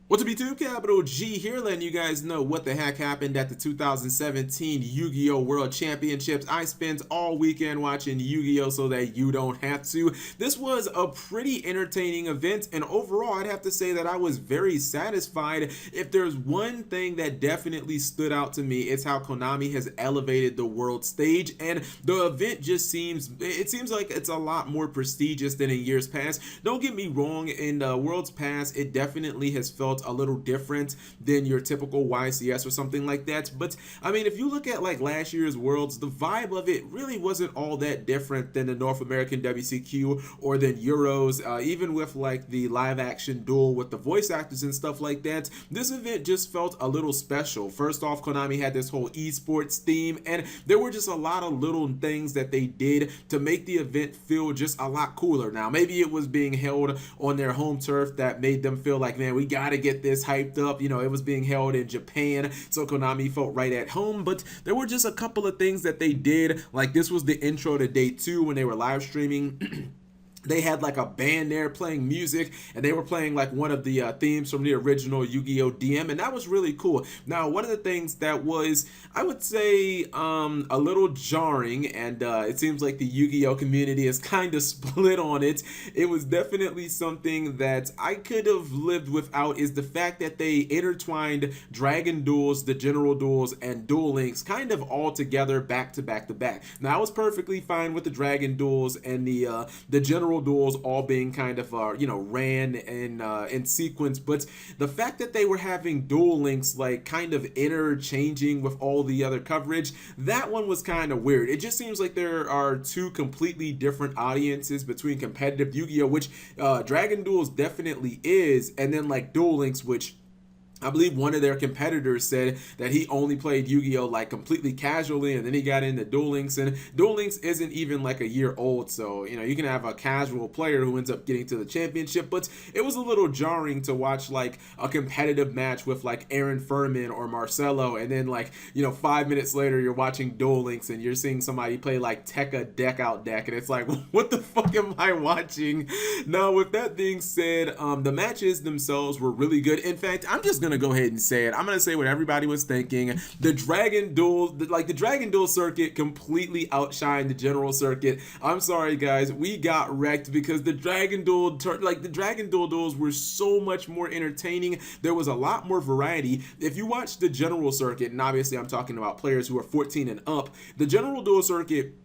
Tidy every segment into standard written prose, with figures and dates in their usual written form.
What's up, YouTube? Capital G here, letting you guys know what the heck happened at the 2017 Yu-Gi-Oh! World Championships. I spent all weekend watching Yu-Gi-Oh! So that you don't have to. This was a pretty entertaining event, and overall, I'd have to say that I was very satisfied. If there's one thing that definitely stood out to me, it's how Konami has elevated the world stage, and the event just seems like it's a lot more prestigious than in years past. Don't get me wrong, in Worlds Past, it definitely has felt a little different than your typical YCS or something like that. But I mean, if you look at like last year's Worlds, the vibe of it really wasn't all that different than the North American WCQ or than Euros. Even with like the live action duel with the voice actors and stuff like that, this event just felt a little special. First off, Konami had this whole esports theme, and there were just a lot of little things that they did to make the event feel just a lot cooler. Now, maybe it was being held on their home turf that made them feel like, man, we gotta get this hyped up. You know, it was being held in Japan, so Konami felt right at home. But there were just a couple of things that they did, like this was the intro to day 2 when they were live streaming. They had like a band there playing music, and they were playing like one of the themes from the original Yu-Gi-Oh! DM, and that was really cool. Now, one of the things that was, I would say, a little jarring, and it seems like the Yu-Gi-Oh! Community is kind of split on it. It was definitely something that I could have lived without, is the fact that they intertwined Dragon Duels, the General Duels, and Duel Links kind of all together back to back to back. Now, I was perfectly fine with the Dragon Duels and the General Duels all being kind of ran in sequence, but the fact that they were having Duel Links like kind of interchanging with all the other coverage, that one was kind of weird. It just seems like there are two completely different audiences between competitive Yu-Gi-Oh, which Dragon Duels definitely is, and then like Duel Links, which I believe one of their competitors said that he only played Yu-Gi-Oh! Like completely casually, and then he got into Duel Links, and Duel Links isn't even like a year old, so you know, you can have a casual player who ends up getting to the championship. But it was a little jarring to watch like a competitive match with like Aaron Furman or Marcelo, and then like, you know, 5 minutes later you're watching Duel Links and you're seeing somebody play like Tekka deck out deck, and it's like, what the fuck am I watching? Now, with that being said, the matches themselves were really good. In fact, I'm just gonna go ahead and say it. I'm gonna say what everybody was thinking. The Dragon Duel, the Dragon Duel circuit completely outshined the General circuit. I'm sorry, guys, we got wrecked because the Dragon Duel, duels were so much more entertaining. There was a lot more variety. If you watch the General circuit, and obviously I'm talking about players who are 14 and up, the General Duel circuit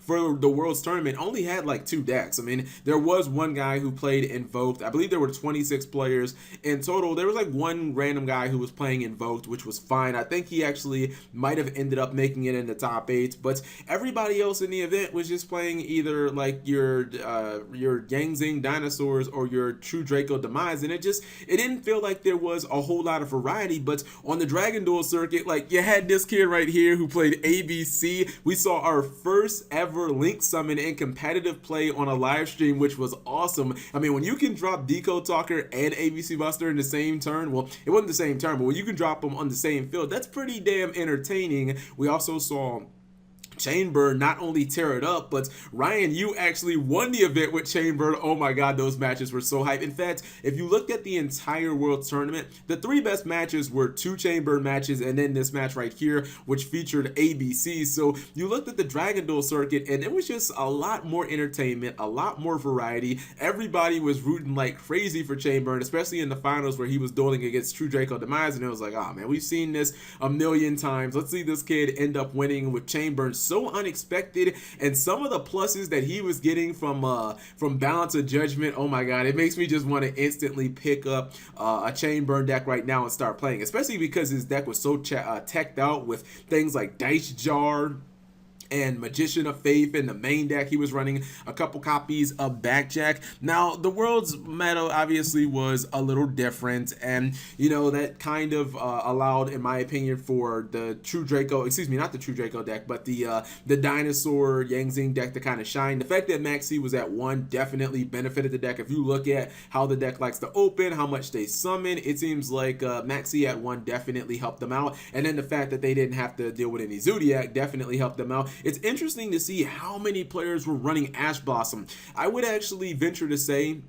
for the World's Tournament only had like 2 decks. I mean, there was one guy who played Invoked. I believe there were 26 players in total. There was like one random guy who was playing Invoked, which was fine. I think he actually might have ended up making it in the top 8, but everybody else in the event was just playing either like your Yangzing Dinosaurs or your True Draco Demise, and it didn't feel like there was a whole lot of variety. But on the Dragon Duel circuit, like, you had this kid right here who played ABC. We saw our first ever Link summon in competitive play on a live stream, which was awesome. I mean, when you can drop Deco Talker and ABC Buster in the same turn, well, it wasn't the same turn, but when you can drop them on the same field, that's pretty damn entertaining. We also saw Chainbird not only tear it up, but Ryan, you actually won the event with Chainbird. Oh my god, those matches were so hype. In fact, if you looked at the entire World Tournament, the 3 best matches were 2 Chainbird matches and then this match right here, which featured ABC. So you looked at the Dragon Duel circuit, and it was just a lot more entertainment, a lot more variety. Everybody was rooting like crazy for Chainbird, especially in the finals where he was dueling against True Draco Demise, and it was like, oh man, we've seen this a million times. Let's see this kid end up winning with Chainbird. So unexpected, and some of the pluses that he was getting from Balance of Judgment, oh my god, it makes me just want to instantly pick up a Chainburn deck right now and start playing, especially because his deck was so teched out with things like Dice Jar and Magician of Faith in the main deck. He was running a couple copies of Backjack. Now, the World's meta obviously was a little different, and you know, that kind of allowed, in my opinion, for the True Draco, excuse me, not the True Draco deck, but the Dinosaur Yangzing deck to kind of shine. The fact that Maxi was at 1 definitely benefited the deck. If you look at how the deck likes to open, how much they summon, it seems like Maxi at 1 definitely helped them out, and then the fact that they didn't have to deal with any Zodiac definitely helped them out. It's interesting to see how many players were running Ash Blossom. I would actually venture to say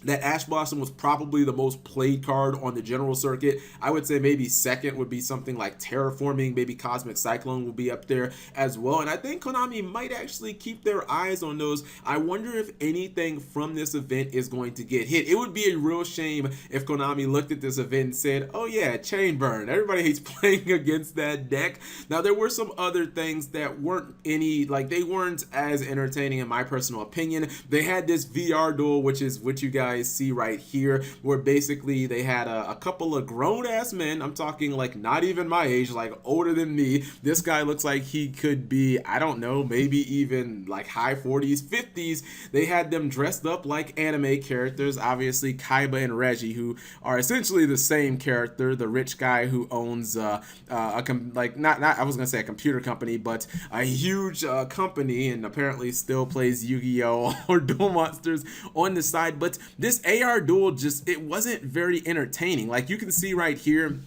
that Ash Blossom was probably the most played card on the general circuit. I would say maybe second would be something like Terraforming, maybe Cosmic Cyclone will be up there as well. And I think Konami might actually keep their eyes on those. I wonder if anything from this event is going to get hit. It would be a real shame if Konami looked at this event and said, oh yeah, Chain Burn. Everybody hates playing against that deck. Now there were some other things that weren't they weren't as entertaining in my personal opinion. They had this VR duel, which is what you guys see right here, where basically they had a couple of grown-ass men. I'm talking like not even my age, like older than me. This guy looks like he could be, I don't know, maybe even like high 40s, 50s. They had them dressed up like anime characters, obviously Kaiba and Reggie, who are essentially the same character, the rich guy who owns not I was gonna say a computer company, but a huge company, and apparently still plays Yu-Gi-Oh or Duel Monsters on the side. But this AR duel it wasn't very entertaining. Like you can see right here,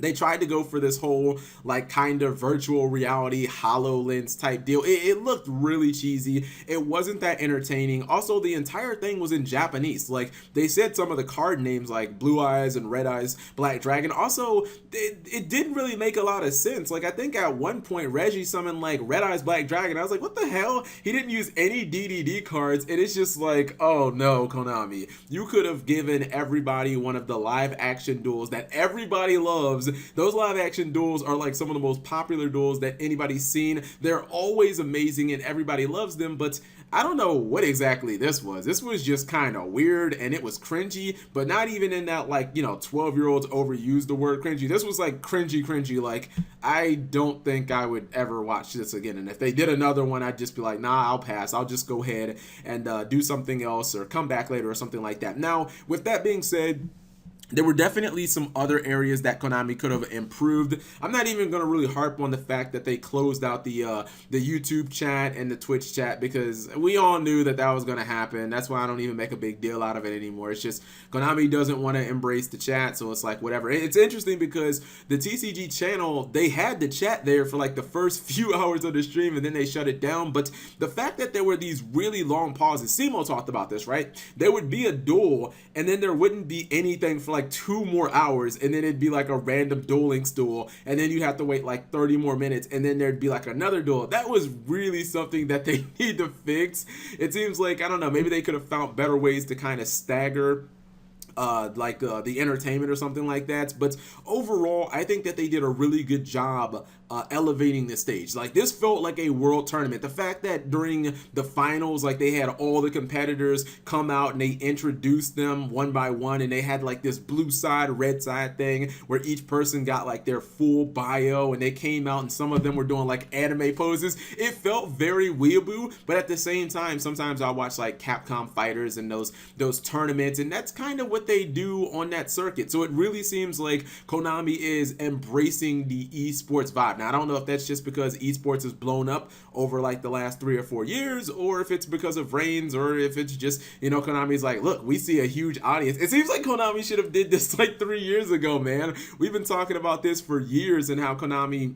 they tried to go for this whole like kind of virtual reality HoloLens type deal. It looked really cheesy. It wasn't that entertaining. Also, the entire thing was in Japanese. Like they said some of the card names like Blue Eyes and Red Eyes Black Dragon. Also, it didn't really make a lot of sense. Like I think at one point Reggie summoned like Red Eyes Black Dragon. I was like, what the hell? He didn't use any DDD cards, and it's just like, oh no, Konami. You could have given everybody one of the live action duels that everybody loves. Those live action duels are like some of the most popular duels that anybody's seen. They're always amazing and everybody loves them, but I don't know what exactly this was. This was just kind of weird and it was cringy, but not even in that 12-year-olds overuse the word cringy. This was like cringy. Like I don't think I would ever watch this again. And if they did another one, I'd just be like, nah, I'll pass. I'll just go ahead and do something else or come back later or something like that. Now, with that being said, there were definitely some other areas that Konami could have improved. I'm not even going to really harp on the fact that they closed out the YouTube chat and the Twitch chat, because we all knew that was going to happen. That's why I don't even make a big deal out of it anymore. It's just Konami doesn't want to embrace the chat, so it's like whatever. It's interesting because the TCG channel, they had the chat there for like the first few hours of the stream and then they shut it down. But the fact that there were these really long pauses, Simo talked about this, right? There would be a duel and then there wouldn't be anything for like 2 more hours, and then it'd be like a random dueling duel, and then you'd have to wait like 30 more minutes, and then there'd be like another duel. That was really something that they need to fix. It seems like, I don't know, maybe they could have found better ways to kind of stagger the entertainment or something like that. But overall, I think that they did a really good job elevating the stage. Like this felt like a world tournament. The fact that during the finals, like they had all the competitors come out and they introduced them one by one, and they had like this blue side, red side thing where each person got like their full bio, and they came out and some of them were doing like anime poses. It felt very weeaboo, but at the same time, sometimes I'll watch like Capcom Fighters and those tournaments, and that's kind of what they do on that circuit. So it really seems like Konami is embracing the esports vibe. Now, I don't know if that's just because esports has blown up over like the last 3 or 4 years, or if it's because of Reigns, or if it's just, Konami's like, look, we see a huge audience. It seems like Konami should have did this like 3 years ago, man. We've been talking about this for years and how Konami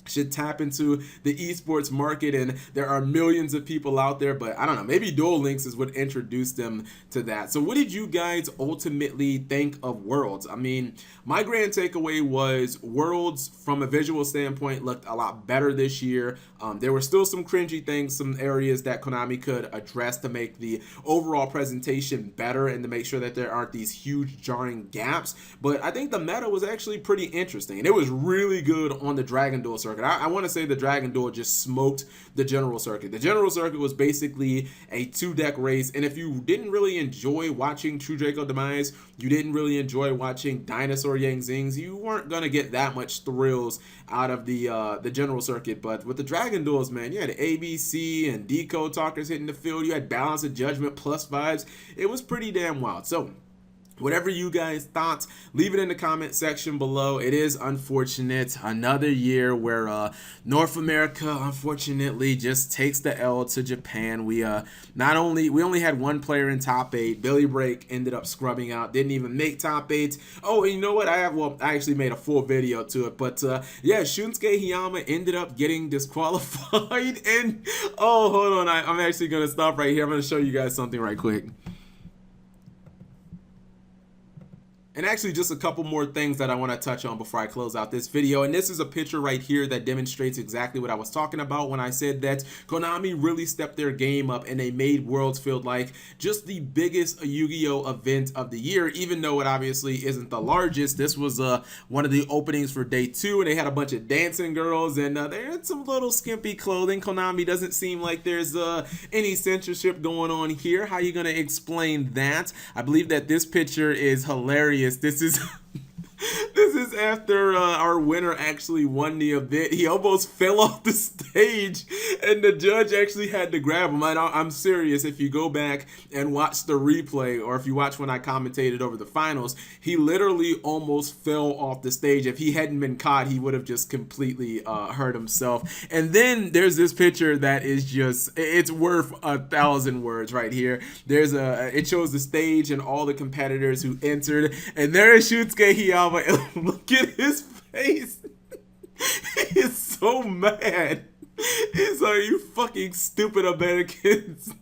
should tap into the esports market, and there are millions of people out there, but I don't know, maybe Duel Links is what introduced them to that. So what did you guys ultimately think of Worlds? I mean, my grand takeaway was Worlds from a visual standpoint looked a lot better this year. There were still some cringy things, some areas that Konami could address to make the overall presentation better and to make sure that there aren't these huge jarring gaps, but I think the meta was actually pretty interesting, and it was really good on the Dragon Duel circuit. I want to say the Dragon Duel just smoked the general circuit. The general circuit was basically a 2-deck race, and if you didn't really enjoy watching True Draco Demise, you didn't really enjoy watching Dinosaur Yang Zings, you weren't gonna get that much thrills out of the general circuit. But with the Dragon Duels, man, you had ABC and Decode Talkers hitting the field, you had Balance of Judgment plus vibes. It was pretty damn wild. So whatever you guys thought, leave it in the comment section below. It is unfortunate, another year where North America unfortunately just takes the L to Japan. We only had one player in top 8. Billy Break ended up scrubbing out, didn't even make top 8. Oh, and you know what? I actually made a full video to it, but yeah, Shunsuke Hiyama ended up getting disqualified. And oh, hold on, I'm actually gonna stop right here. I'm gonna show you guys something right quick. And actually, just a couple more things that I want to touch on before I close out this video. And this is a picture right here that demonstrates exactly what I was talking about when I said that Konami really stepped their game up and they made Worlds feel like just the biggest Yu-Gi-Oh event of the year, even though it obviously isn't the largest. This was one of the openings for day 2, and they had a bunch of dancing girls, and they had some little skimpy clothing. Konami doesn't seem like there's any censorship going on here. How are you going to explain that? I believe that this picture is hilarious. This is this is after our winner actually won the event. He almost fell off the stage, and the judge actually had to grab him. I'm serious. If you go back and watch the replay, or if you watch when I commentated over the finals, he literally almost fell off the stage. If he hadn't been caught, he would have just completely hurt himself. And then there's this picture that is just, it's worth 1,000 words right here. There's it shows the stage and all the competitors who entered, and there is Shunsuke Hiyama. Look at his face. He is so mad. He's like, you fucking stupid Americans.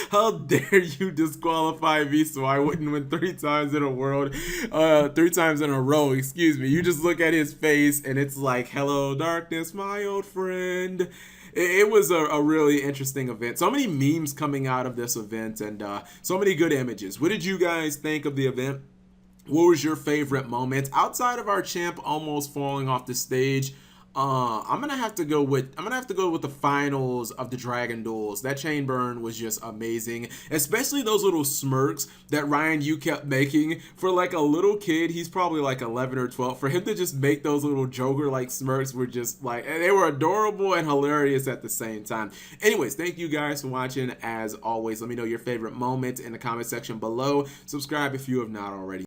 How dare you disqualify me so I wouldn't win 3 times in a world, 3 times in a row, excuse me. You just look at his face and it's like, hello darkness, my old friend. It was a really interesting event. So many memes coming out of this event, and so many good images. What did you guys think of the event? What was your favorite moment outside of our champ almost falling off the stage? I'm gonna have to go with the finals of the Dragon Duels. That chain burn was just amazing, especially those little smirks that Ryan Yu kept making. For like a little kid, he's probably like 11 or 12. For him to just make those little Joker like smirks were just like, they were adorable and hilarious at the same time. Anyways, thank you guys for watching. As always, let me know your favorite moment in the comment section below. Subscribe if you have not already.